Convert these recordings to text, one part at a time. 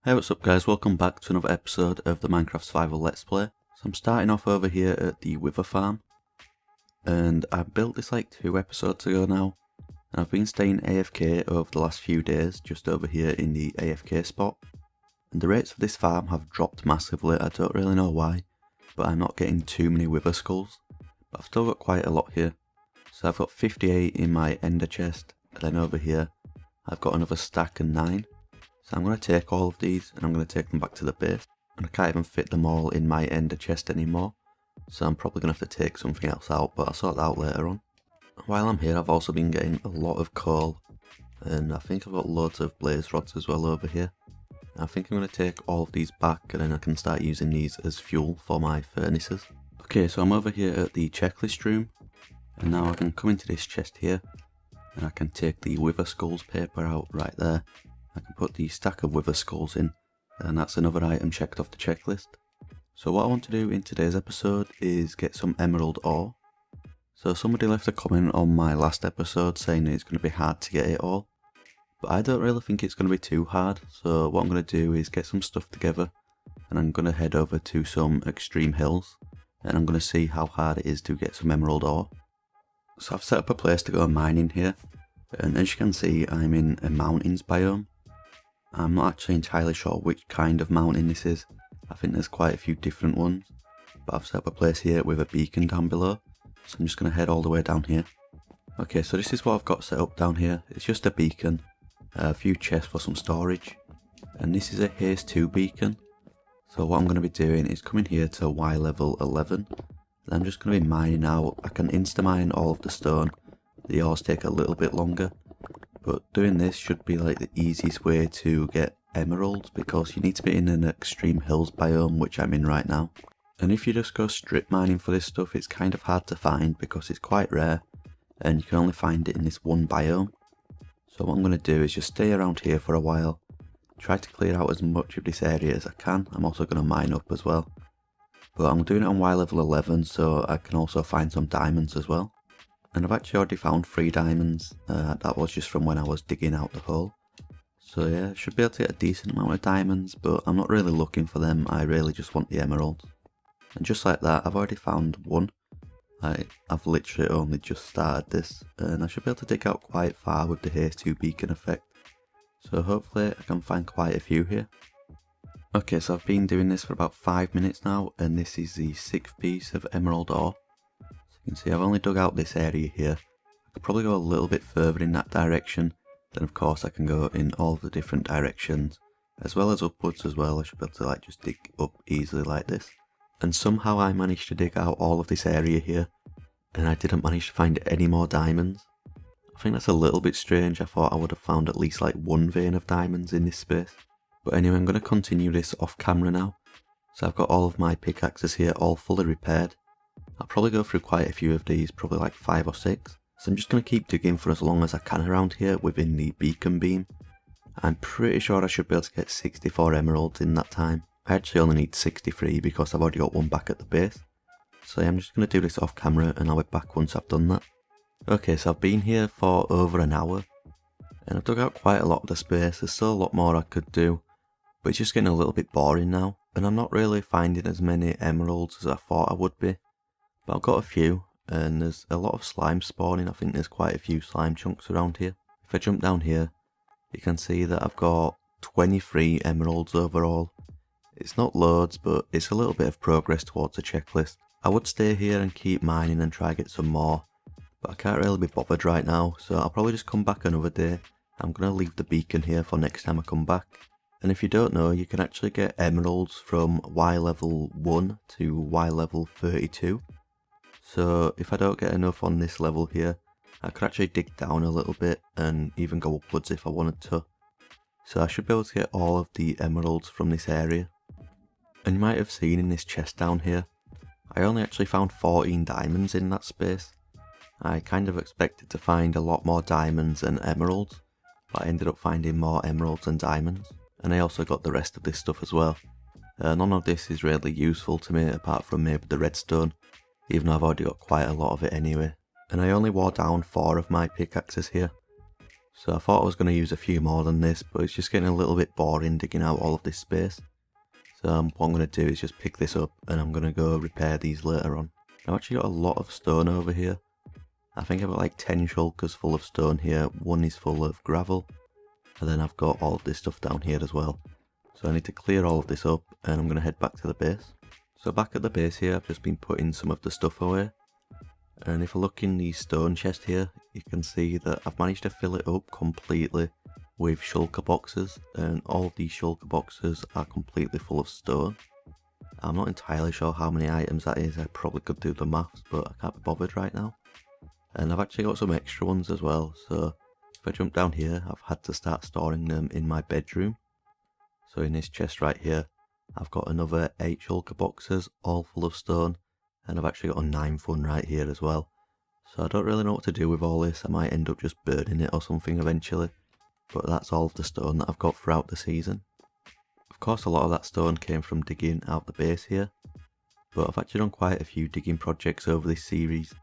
Hey, what's up guys, welcome back to another episode of the Minecraft Survival Let's Play. So I'm starting off over here at the Wither Farm, and I built this like 2 episodes ago now, and I've been staying AFK over the last few days just over here in the AFK spot. And the rates of this farm have dropped massively. I don't really know why, but I'm not getting too many Wither skulls, but I've still got quite a lot here. So I've got 58 in my ender chest, and then over here I've got another stack and 9. So I'm going to take all of these and I'm going to take them back to the base, and I can't even fit them all in my ender chest anymore, so I'm probably going to have to take something else out, but I'll sort that out later on. While I'm here I've also been getting a lot of coal, and I think I've got loads of blaze rods as well over here. I think I'm going to take all of these back and then I can start using these as fuel for my furnaces. Okay, so I'm over here at the checklist room, and now I can come into this chest here and I can take the Wither Skulls paper out right there. I can put the stack of Wither Skulls in, and that's another item checked off the checklist. So what I want to do in today's episode is get some emerald ore. So somebody left a comment on my last episode saying that it's going to be hard to get it all, but I don't really think it's going to be too hard. So what I'm going to do is get some stuff together, and I'm going to head over to some extreme hills, and I'm going to see how hard it is to get some emerald ore. So I've set up a place to go mining here, and as you can see I'm in a mountains biome. I'm not actually entirely sure which kind of mountain this is. I think there's quite a few different ones, but I've set up a place here with a beacon down below, so I'm just going to head all the way down here. Okay, so this is what I've got set up down here. It's just a beacon, a few chests for some storage, and this is a haste 2 beacon. So what I'm going to be doing is coming here to Y level 11, and I'm just going to be mining out. I can insta-mine all of the stone. The ores take a little bit longer, but doing this should be like the easiest way to get emeralds, because you need to be in an extreme hills biome, which I'm in right now. And if you just go strip mining for this stuff, it's kind of hard to find because it's quite rare and you can only find it in this one biome. So what I'm going to do is just stay around here for a while, try to clear out as much of this area as I can. I'm also going to mine up as well, but I'm doing it on Y level 11 so I can also find some diamonds as well. And I've actually already found 3 diamonds. That was just from when I was digging out the hole. So yeah, I should be able to get a decent amount of diamonds, but I'm not really looking for them. I really just want the emeralds. And just like that, I've already found 1. I've literally only just started this, and I should be able to dig out quite far with the haste 2 beacon effect. So hopefully I can find quite a few here. Okay, so I've been doing this for about 5 minutes now, and this is the 6th piece of emerald ore. You can see I've only dug out this area here. I could probably go a little bit further in that direction, then of course I can go in all of the different directions, as well as upwards as well. I should be able to like just dig up easily like this. And somehow I managed to dig out all of this area here, and I didn't manage to find any more diamonds. I think that's a little bit strange. I thought I would have found at least like 1 vein of diamonds in this space. But anyway, I'm going to continue this off camera now. So I've got all of my pickaxes here all fully repaired. I'll probably go through quite a few of these, probably like 5 or 6. So I'm just going to keep digging for as long as I can around here within the beacon beam. I'm pretty sure I should be able to get 64 emeralds in that time. I actually only need 63 because I've already got 1 back at the base. So yeah, I'm just going to do this off camera and I'll be back once I've done that. Okay, so I've been here for over an hour, and I've dug out quite a lot of the space. There's still a lot more I could do, but it's just getting a little bit boring now. And I'm not really finding as many emeralds as I thought I would be. But I've got a few, and there's a lot of slime spawning. I think there's quite a few slime chunks around here. If I jump down here, you can see that I've got 23 emeralds overall. It's not loads, but it's a little bit of progress towards the checklist. I would stay here and keep mining and try to get some more, but I can't really be bothered right now, so I'll probably just come back another day. I'm going to leave the beacon here for next time I come back. And if you don't know, you can actually get emeralds from Y level 1 to Y level 32. So if I don't get enough on this level here, I could actually dig down a little bit and even go upwards if I wanted to. So I should be able to get all of the emeralds from this area. And you might have seen in this chest down here, I only actually found 14 diamonds in that space. I kind of expected to find a lot more diamonds and emeralds, but I ended up finding more emeralds and diamonds. And I also got the rest of this stuff as well. None of this is really useful to me apart from maybe the redstone, even though I've already got quite a lot of it anyway. And I only wore down 4 of my pickaxes here. So I thought I was going to use a few more than this, but it's just getting a little bit boring digging out all of this space. So what I'm going to do is just pick this up and I'm going to go repair these later on. I've actually got a lot of stone over here. I think I've got like 10 shulkers full of stone here, one is full of gravel, and then I've got all of this stuff down here as well. So I need to clear all of this up and I'm going to head back to the base. So back at the base here, I've just been putting some of the stuff away. And if I look in the stone chest here, you can see that I've managed to fill it up completely with shulker boxes, and all of these shulker boxes are completely full of stone. I'm not entirely sure how many items that is, I probably could do the maths, but I can't be bothered right now. And I've actually got some extra ones as well, so if I jump down here, I've had to start storing them in my bedroom. So in this chest right here, I've got another 8 shulker boxes, all full of stone, and I've actually got a 9th one right here as well. So I don't really know what to do with all this, I might end up just burning it or something eventually, but that's all of the stone that I've got throughout the season. Of course a lot of that stone came from digging out the base here, but I've actually done quite a few digging projects over this series,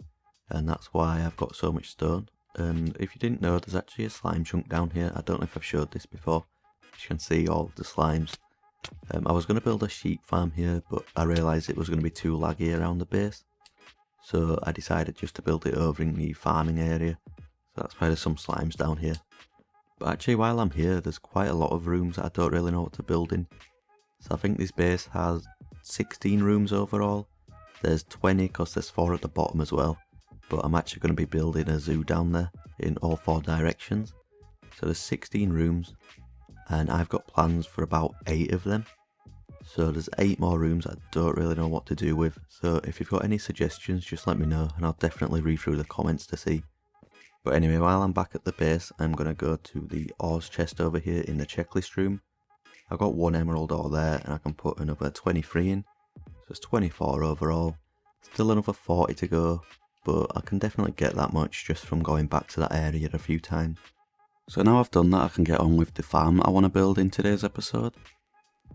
and that's why I've got so much stone. And if you didn't know, there's actually a slime chunk down here. I don't know if I've showed this before. As you can see, all of the slimes. I was going to build a sheep farm here, but I realised it was going to be too laggy around the base, so I decided just to build it over in the farming area. So that's why there's some slimes down here. But actually while I'm here, there's quite a lot of rooms that I don't really know what to build in. So I think this base has 16 rooms overall. There's 20 because there's 4 at the bottom as well. But I'm actually going to be building a zoo down there in all 4 directions. So there's 16 rooms, and I've got plans for about 8 of them. So there's 8 more rooms I don't really know what to do with. So if you've got any suggestions, just let me know and I'll definitely read through the comments to see. But anyway, while I'm back at the base, I'm going to go to the ores chest over here in the checklist room. I've got 1 emerald ore there and I can put another 23 in. So it's 24 overall. Still another 40 to go, but I can definitely get that much just from going back to that area a few times. So now I've done that, I can get on with the farm I want to build in today's episode.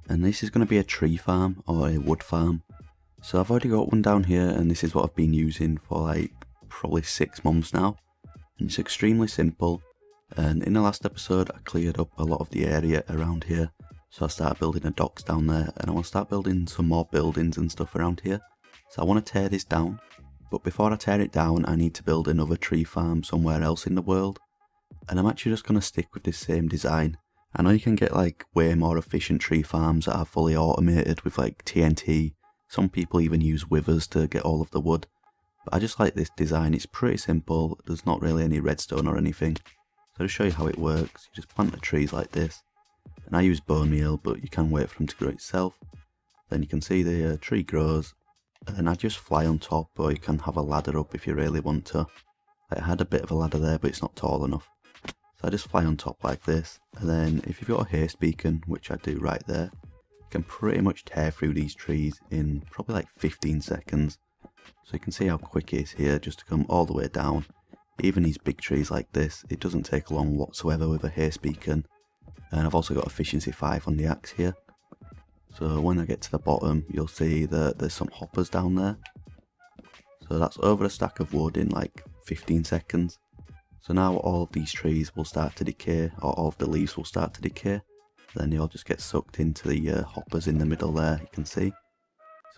And this is going to be a tree farm or a wood farm. So I've already got one down here and this is what I've been using for like probably 6 months now. And it's extremely simple, and in the last episode I cleared up a lot of the area around here. So I started building a docks down there and I want to start building some more buildings and stuff around here. So I want to tear this down, but before I tear it down I need to build another tree farm somewhere else in the world. And I'm actually just going to stick with this same design. I know you can get like way more efficient tree farms that are fully automated with like TNT. Some people even use withers to get all of the wood. But I just like this design, it's pretty simple, there's not really any redstone or anything. So to show you how it works, you just plant the trees like this. And I use bone meal, but you can wait for them to grow itself. Then you can see the tree grows, and I just fly on top, or you can have a ladder up if you really want to. I had a bit of a ladder there, but it's not tall enough. So I just fly on top like this, and then if you've got a haste beacon, which I do right there, you can pretty much tear through these trees in probably like 15 seconds. So you can see how quick it is here just to come all the way down. Even these big trees like this, it doesn't take long whatsoever with a haste beacon. And I've also got efficiency 5 on the axe here. So when I get to the bottom, you'll see that there's some hoppers down there. So that's over a stack of wood in like 15 seconds. So now all of these trees will start to decay, or all of the leaves will start to decay. Then they all just get sucked into the hoppers in the middle there, you can see.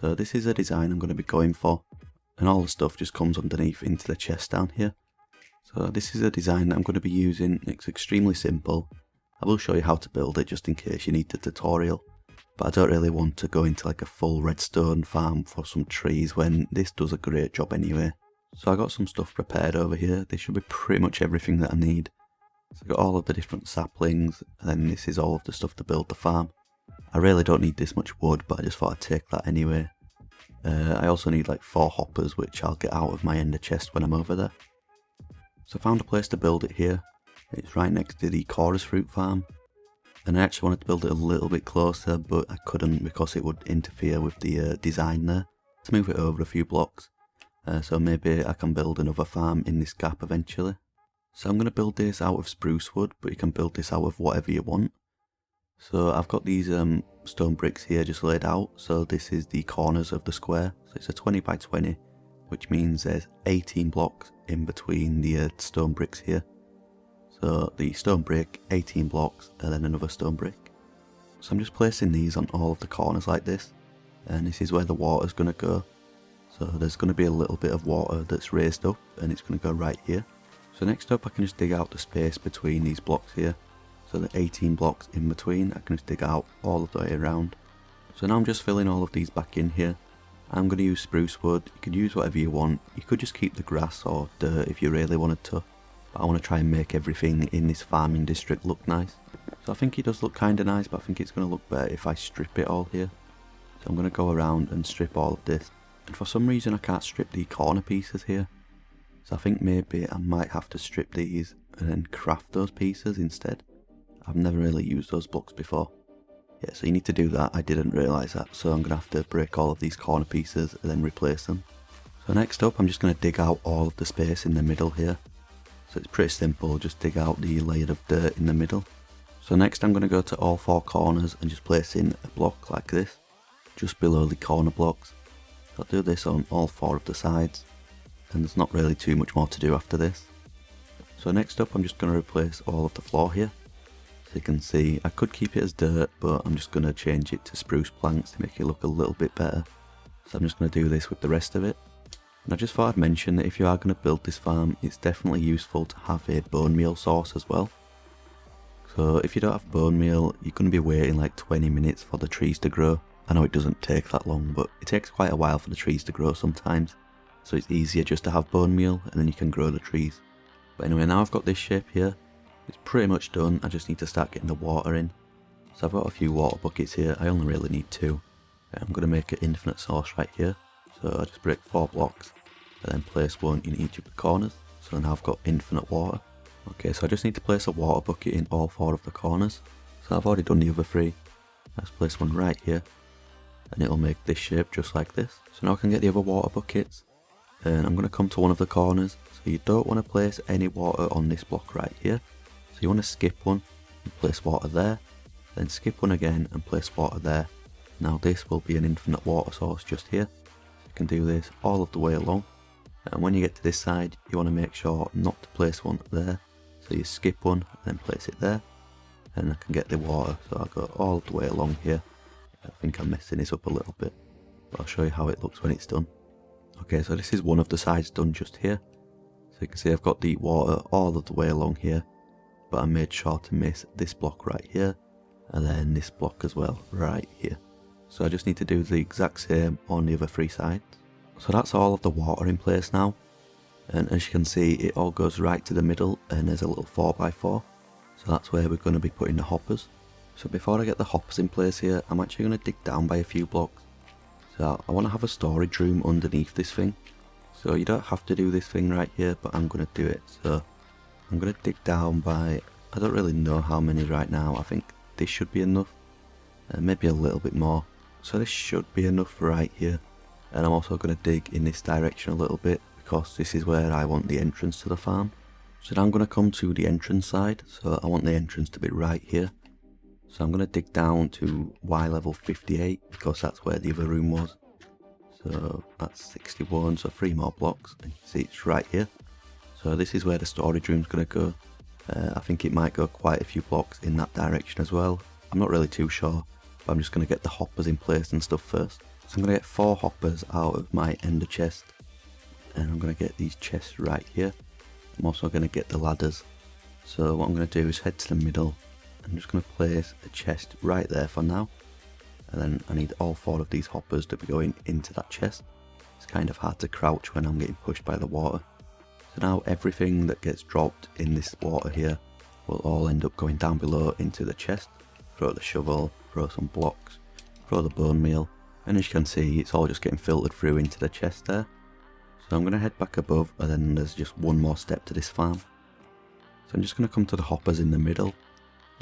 So this is a design I'm going to be going for. And all the stuff just comes underneath into the chest down here. So this is a design that I'm going to be using. It's extremely simple. I will show you how to build it just in case you need the tutorial. But I don't really want to go into like a full redstone farm for some trees when this does a great job anyway. So I got some stuff prepared over here. This should be pretty much everything that I need. So I got all of the different saplings, and then this is all of the stuff to build the farm. I really don't need this much wood, but I just thought I'd take that anyway. I also need like 4 hoppers, which I'll get out of my ender chest when I'm over there. So I found a place to build it here. It's right next to the chorus fruit farm. And I actually wanted to build it a little bit closer, but I couldn't because it would interfere with the design there. To move it over a few blocks. So maybe I can build another farm in this gap eventually. So I'm going to build this out of spruce wood, but you can build this out of whatever you want. So I've got these stone bricks here just laid out. So this is the corners of the square. So it's a 20 by 20, which means there's 18 blocks in between the stone bricks here. So the stone brick, 18 blocks, and then another stone brick. So I'm just placing these on all of the corners like this, and this is where the water's going to go. So there's going to be a little bit of water that's raised up, and it's going to go right here. So next up I can just dig out the space between these blocks here. So the 18 blocks in between, I can just dig out all of the way around. So now I'm just filling all of these back in here. I'm going to use spruce wood. You can use whatever you want. You could just keep the grass or dirt if you really wanted to. But I want to try and make everything in this farming district look nice. So I think it does look kind of nice, but I think it's going to look better if I strip it all here. So I'm going to go around and strip all of this. And for some reason I can't strip the corner pieces here. So I think maybe I might have to strip these and then craft those pieces instead. I've never really used those blocks before. Yeah, so you need to do that. I didn't realise that. So I'm going to have to break all of these corner pieces and then replace them. So next up I'm just going to dig out all of the space in the middle here. So it's pretty simple, just dig out the layer of dirt in the middle. So next I'm going to go to all 4 corners and just place in a block like this, just below the corner blocks. So I'll do this on all 4 of the sides, and there's not really too much more to do after this. So next up I'm just going to replace all of the floor here. So you can see I could keep it as dirt, but I'm just going to change it to spruce planks to make it look a little bit better. So I'm just going to do this with the rest of it. And I just thought I'd mention that if you are going to build this farm, it's definitely useful to have a bone meal source as well. So if you don't have bone meal, you're going to be waiting like 20 minutes for the trees to grow. I know it doesn't take that long, but it takes quite a while for the trees to grow sometimes. So it's easier just to have bone meal and then you can grow the trees. But anyway, now I've got this shape here. It's pretty much done. I just need to start getting the water in. So I've got a few water buckets here. I only really need 2. I'm going to make an infinite source right here. So I just break 4 blocks and then place 1 in each of the corners. So now I've got infinite water. Okay, so I just need to place a water bucket in all 4 of the corners. So I've already done the other 3. Let's place one right here, and it'll make this shape just like this. So now I can get the other water buckets, and I'm going to come to one of the corners. So you don't want to place any water on this block right here. So you want to skip one and place water there, then skip one again and place water there. Now this will be an infinite water source just here. You can do this all of the way along, and when you get to this side you want to make sure not to place one there. So you skip one and then place it there, and I can get the water. So I'll go all the way along here. I think I'm messing this up a little bit, but I'll show you how it looks when it's done. Okay, so this is one of the sides done just here. So you can see I've got the water all of the way along here, but I made sure to miss this block right here, and then this block as well right here. So I just need to do the exact same on the other 3 sides. So that's all of the water in place now, and as you can see it all goes right to the middle, and there's a little 4x4. So that's where we're going to be putting the hoppers. So before I get the hoppers in place here, I'm actually going to dig down by a few blocks. So I want to have a storage room underneath this thing. So you don't have to do this thing right here, but I'm going to do it. So I'm going to dig down by, I don't really know how many right now. I think this should be enough, maybe a little bit more. So this should be enough right here. And I'm also going to dig in this direction a little bit, because this is where I want the entrance to the farm. So now I'm going to come to the entrance side. So I want the entrance to be right here. So I'm going to dig down to Y level 58, because that's where the other room was. So that's 61, so 3 more blocks, and you can see it's right here. So this is where the storage room's going to go. I think it might go quite a few blocks in that direction as well. I'm not really too sure, but I'm just going to get the hoppers in place and stuff first. So I'm going to get 4 hoppers out of my ender chest, and I'm going to get these chests right here. I'm also going to get the ladders. So what I'm going to do is head to the middle. I'm just going to place a chest right there for now, and then I need all 4 of these hoppers to be going into that chest. It's kind of hard to crouch when I'm getting pushed by the water. So now everything that gets dropped in this water here will all end up going down below into the chest. Throw the shovel, throw some blocks, throw the bone meal, and as you can see it's all just getting filtered through into the chest there. So I'm going to head back above, and then there's just one more step to this farm. So I'm just going to come to the hoppers in the middle,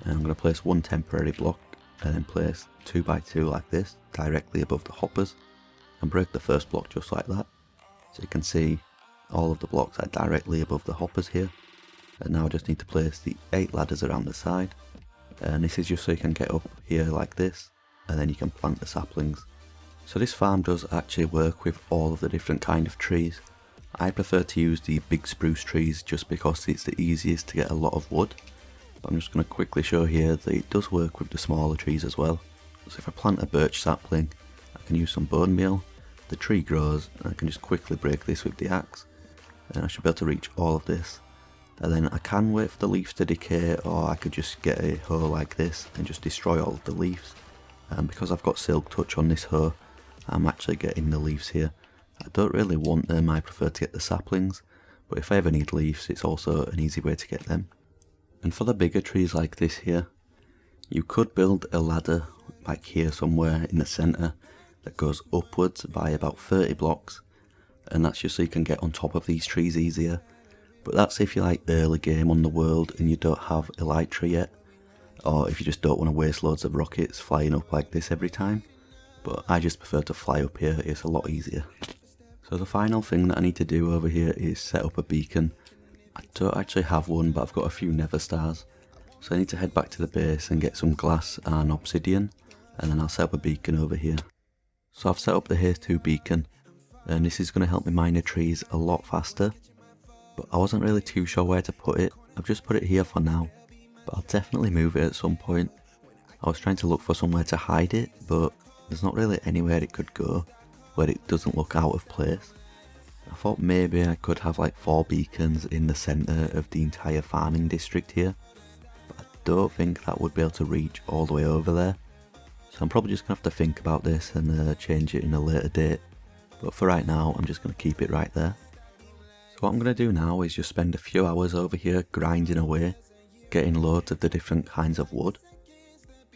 and I'm going to place 1 temporary block, and then place 2x2 like this directly above the hoppers, and break the first block just like that. So you can see all of the blocks are directly above the hoppers here. And now I just need to place the 8 ladders around the side, and this is just so you can get up here like this, and then you can plant the saplings. So this farm does actually work with all of the different kind of trees. I prefer to use the big spruce trees just because it's the easiest to get a lot of wood. But I'm just going to quickly show here that it does work with the smaller trees as well. So if I plant a birch sapling, I can use some bone meal, the tree grows, and I can just quickly break this with the axe. And I should be able to reach all of this. And then I can wait for the leaves to decay, or I could just get a hoe like this and just destroy all of the leaves. And because I've got silk touch on this hoe, I'm actually getting the leaves here. I don't really want them, I prefer to get the saplings, but if I ever need leaves, it's also an easy way to get them. And for the bigger trees like this here, you could build a ladder like here somewhere in the centre that goes upwards by about 30 blocks, and that's just so you can get on top of these trees easier. But that's if you like early game on the world and you don't have elytra yet, or if you just don't want to waste loads of rockets flying up like this every time. But I just prefer to fly up here, it's a lot easier. So the final thing that I need to do over here is set up a beacon. I don't actually have one, but I've got a few nether stars. So I need to head back to the base and get some glass and obsidian, and then I'll set up a beacon over here. So I've set up the Haze 2 beacon, and this is going to help me mine the trees a lot faster. But I wasn't really too sure where to put it. I've just put it here for now, but I'll definitely move it at some point. I was trying to look for somewhere to hide it, but there's not really anywhere it could go where it doesn't look out of place. I thought maybe I could have like 4 beacons in the centre of the entire farming district here, but I don't think that would be able to reach all the way over there. So I'm probably just going to have to think about this and change it in a later date, but for right now I'm just going to keep it right there. So what I'm going to do now is just spend a few hours over here grinding away, getting loads of the different kinds of wood.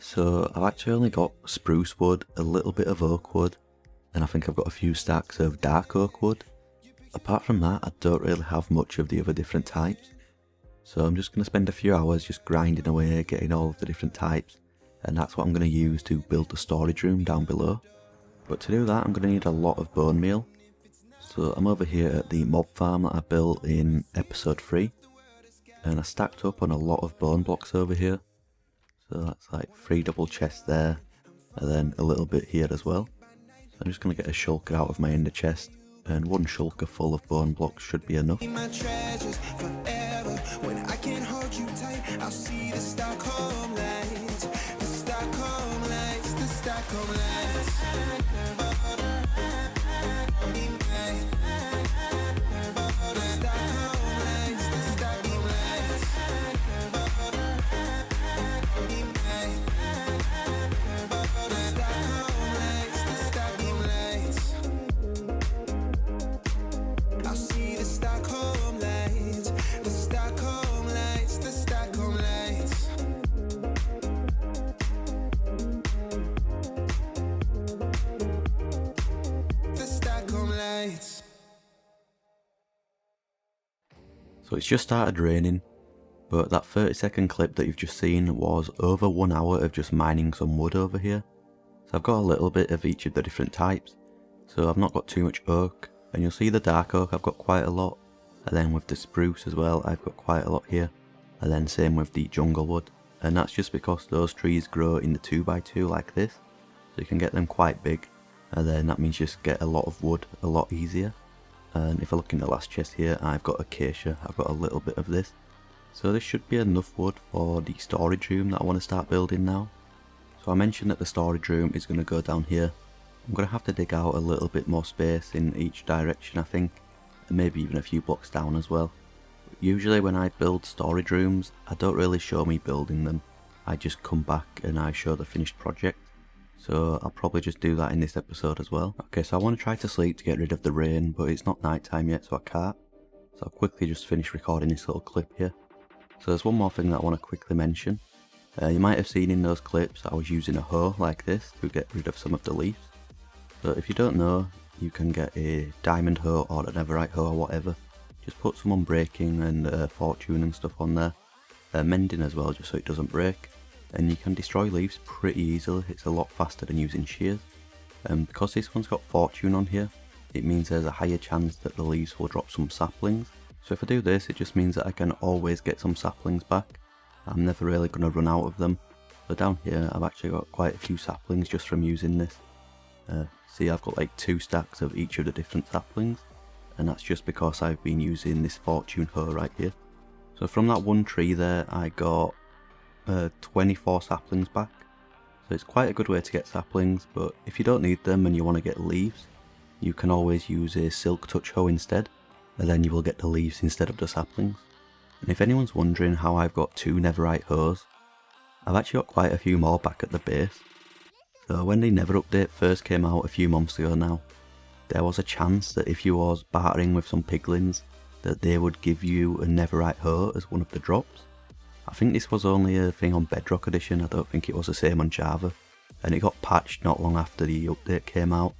So I've actually only got spruce wood, a little bit of oak wood, and I think I've got a few stacks of dark oak wood. Apart from that, I don't really have much of the other different types. So I'm just going to spend a few hours just grinding away, getting all of the different types, and that's what I'm going to use to build the storage room down below. But to do that, I'm going to need a lot of bone meal. So I'm over here at the mob farm that I built in episode 3, and I stacked up on a lot of bone blocks over here. So that's like 3 double chests there, and then a little bit here as well. So I'm just going to get a shulker out of my ender chest, and 1 shulker full of bone blocks should be enough. So it's just started raining, but that 30-second clip that you've just seen was over 1 hour of just mining some wood over here. So I've got a little bit of each of the different types. So I've not got too much oak, and you'll see the dark oak I've got quite a lot, and then with the spruce as well I've got quite a lot here, and then same with the jungle wood. And that's just because those trees grow in the 2x2 like this, so you can get them quite big, and then that means you just get a lot of wood a lot easier. And if I look in the last chest here, I've got acacia, I've got a little bit of this. So this should be enough wood for the storage room that I want to start building now. So I mentioned that the storage room is going to go down here. I'm going to have to dig out a little bit more space in each direction I think, and maybe even a few blocks down as well. Usually when I build storage rooms, I don't really show me building them. I just come back and I show the finished project. So I'll probably just do that in this episode as well. Okay, so I want to try to sleep to get rid of the rain, but it's not night time yet, so I can't. So I'll quickly just finish recording this little clip here. So there's one more thing that I want to quickly mention. You might have seen in those clips that I was using a hoe like this to get rid of some of the leaves. So if you don't know, you can get a diamond hoe or a netherite hoe or whatever. Just put some unbreaking and fortune and stuff on there. Mending as well, just so it doesn't break. And you can destroy leaves pretty easily. It's a lot faster than using shears. Because this one's got fortune on here, it means there's a higher chance that the leaves will drop some saplings. So if I do this, it just means that I can always get some saplings back. I'm never really going to run out of them. So down here I've actually got quite a few saplings just from using this. See, I've got like 2 stacks of each of the different saplings, and that's just because I've been using this fortune hoe right here. So from that one tree there I got 24 saplings back, so it's quite a good way to get saplings, but if you don't need them and you want to get leaves, you can always use a silk touch hoe instead, and then you will get the leaves instead of the saplings. And if anyone's wondering how I've got 2 netherite hoes, I've actually got quite a few more back at the base. So when the nether update first came out a few months ago now, there was a chance that if you was bartering with some piglins, that they would give you a netherite hoe as one of the drops. I think this was only a thing on Bedrock Edition, I don't think it was the same on Java, and it got patched not long after the update came out.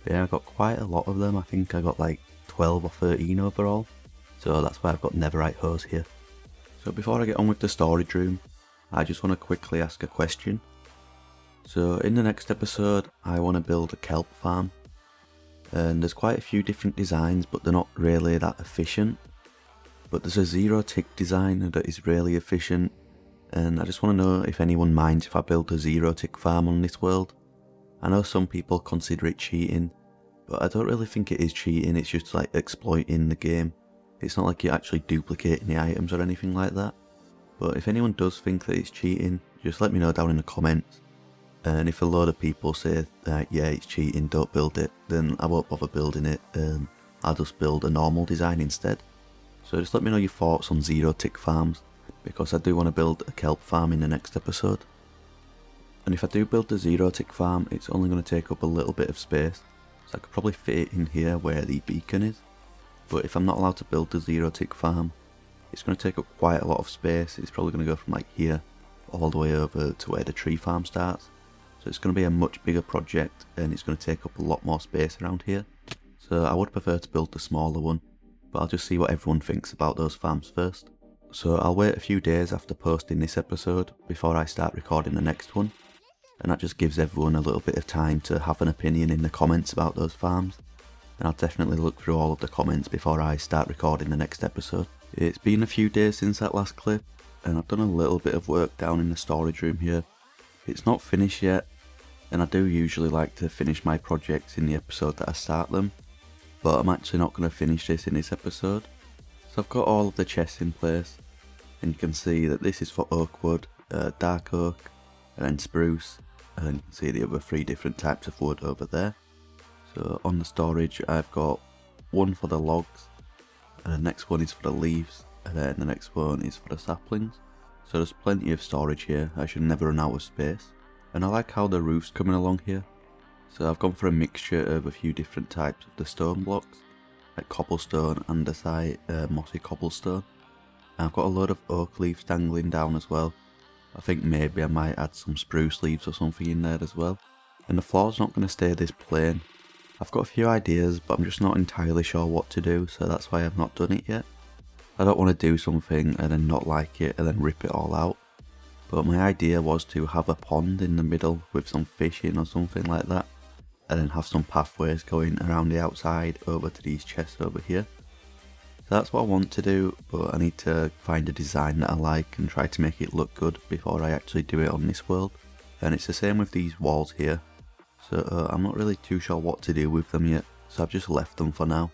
But yeah, I got quite a lot of them. I think I got like 12 or 13 overall, so that's why I've got netherite hoes here. So before I get on with the storage room, I just want to quickly ask a question. So in the next episode I want to build a kelp farm, and there's quite a few different designs but they're not really that efficient. But there's a 0 tick design that is really efficient, and I just want to know if anyone minds if I build a 0 tick farm on this world. I know some people consider it cheating, but I don't really think it is cheating, it's just like exploiting the game. It's not like you're actually duplicating the items or anything like that. But if anyone does think that it's cheating, just let me know down in the comments. And if a load of people say that yeah it's cheating, don't build it, then I won't bother building it, and I'll just build a normal design instead. So just let me know your thoughts on 0 tick farms, because I do want to build a kelp farm in the next episode. And if I do build the 0 tick farm, it's only going to take up a little bit of space, so I could probably fit it in here where the beacon is. But if I'm not allowed to build the 0 tick farm, it's going to take up quite a lot of space. It's probably going to go from like here all the way over to where the tree farm starts. So it's going to be a much bigger project, and it's going to take up a lot more space around here. So I would prefer to build the smaller one, but I'll just see what everyone thinks about those farms first. So I'll wait a few days after posting this episode before I start recording the next one, and that just gives everyone a little bit of time to have an opinion in the comments about those farms. And I'll definitely look through all of the comments before I start recording the next episode. It's been a few days since that last clip, and I've done a little bit of work down in the storage room here. It's not finished yet, and I do usually like to finish my projects in the episode that I start them, but I'm actually not going to finish this in this episode. So I've got all of the chests in place, and you can see that this is for oak wood, dark oak, and then spruce, and you can see the other 3 different types of wood over there. So on the storage I've got one for the logs, and the next one is for the leaves, and then the next one is for the saplings. So there's plenty of storage here, I should never run out of space. And I like how the roof's coming along here. So I've gone for a mixture of a few different types of the stone blocks, like cobblestone, andesite, mossy cobblestone. And I've got a load of oak leaves dangling down as well. I think maybe I might add some spruce leaves or something in there as well. And the floor's not going to stay this plain. I've got a few ideas, but I'm just not entirely sure what to do, so that's why I've not done it yet. I don't want to do something and then not like it and then rip it all out. But my idea was to have a pond in the middle with some fish in or something like that, and then have some pathways going around the outside over to these chests over here. So that's what I want to do, but I need to find a design that I like and try to make it look good before I actually do it on this world. And it's the same with these walls here, so I'm not really too sure what to do with them yet, so I've just left them for now.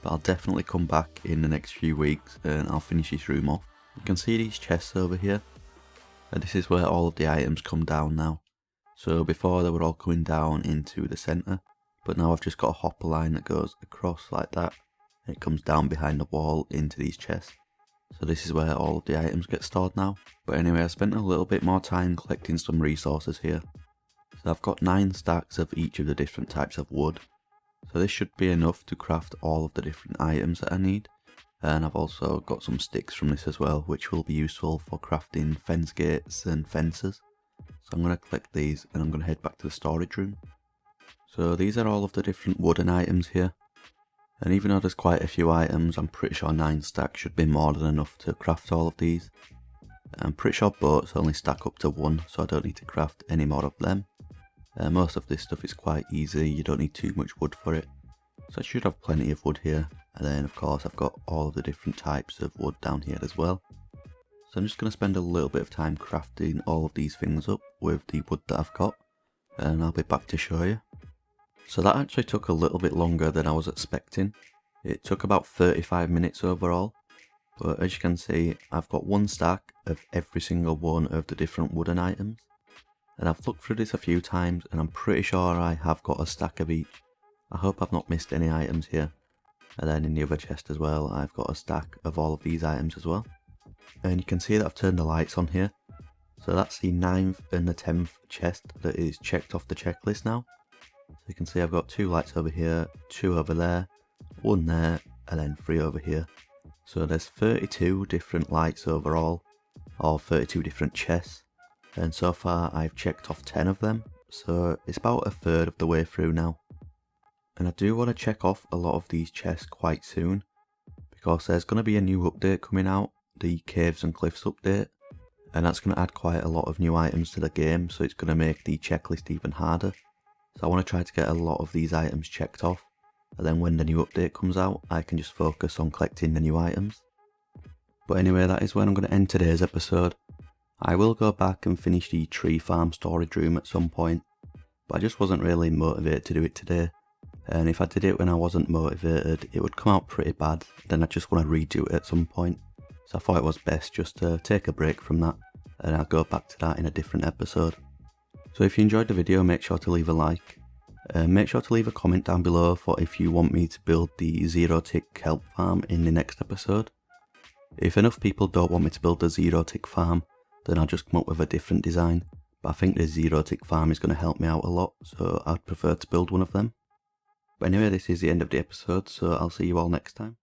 But I'll definitely come back in the next few weeks and I'll finish this room off. You can see these chests over here, and this is where all of the items come down now. So before they were all coming down into the centre, but now I've just got a hopper line that goes across like that, and it comes down behind the wall into these chests. So this is where all of the items get stored now. But anyway, I spent a little bit more time collecting some resources here. So I've got 9 stacks of each of the different types of wood. So this should be enough to craft all of the different items that I need. And I've also got some sticks from this as well, which will be useful for crafting fence gates and fences. So I'm going to collect these and I'm going to head back to the storage room. So these are all of the different wooden items here. And even though there's quite a few items, I'm pretty sure 9 stacks should be more than enough to craft all of these. I'm pretty sure boats only stack up to 1, so I don't need to craft any more of them. Most of this stuff is quite easy, you don't need too much wood for it. So I should have plenty of wood here. And then of course I've got all of the different types of wood down here as well. So I'm just going to spend a little bit of time crafting all of these things up with the wood that I've got, and I'll be back to show you. So that actually took a little bit longer than I was expecting. It took about 35 minutes overall, but as you can see, I've got one stack of every single one of the different wooden items. And I've looked through this a few times and I'm pretty sure I have got a stack of each. I hope I've not missed any items here. And then in the other chest as well, I've got a stack of all of these items as well. And you can see that I've turned the lights on here. So that's the 9th and the 10th chest that is checked off the checklist now. So you can see I've got 2 lights over here, 2 over there, 1 there, and then 3 over here. So there's 32 different lights overall, or 32 different chests. And so far I've checked off 10 of them, so it's about a third of the way through now. And I do want to check off a lot of these chests quite soon, because there's going to be a new update coming out, the Caves and Cliffs update, and that's going to add quite a lot of new items to the game, so it's going to make the checklist even harder. So I want to try to get a lot of these items checked off, and then when the new update comes out, I can just focus on collecting the new items. But anyway, that is when I'm going to end today's episode. I will go back and finish the tree farm storage room at some point, but I just wasn't really motivated to do it today, and if I did it when I wasn't motivated, it would come out pretty bad, then I just want to redo it at some point. So I thought it was best just to take a break from that, and I'll go back to that in a different episode. So if you enjoyed the video, make sure to leave a like, make sure to leave a comment down below for if you want me to build the 0-tick kelp farm in the next episode. If enough people don't want me to build the 0-tick farm, then I'll just come up with a different design, but I think the 0-tick farm is going to help me out a lot, so I'd prefer to build one of them. But anyway, this is the end of the episode, so I'll see you all next time.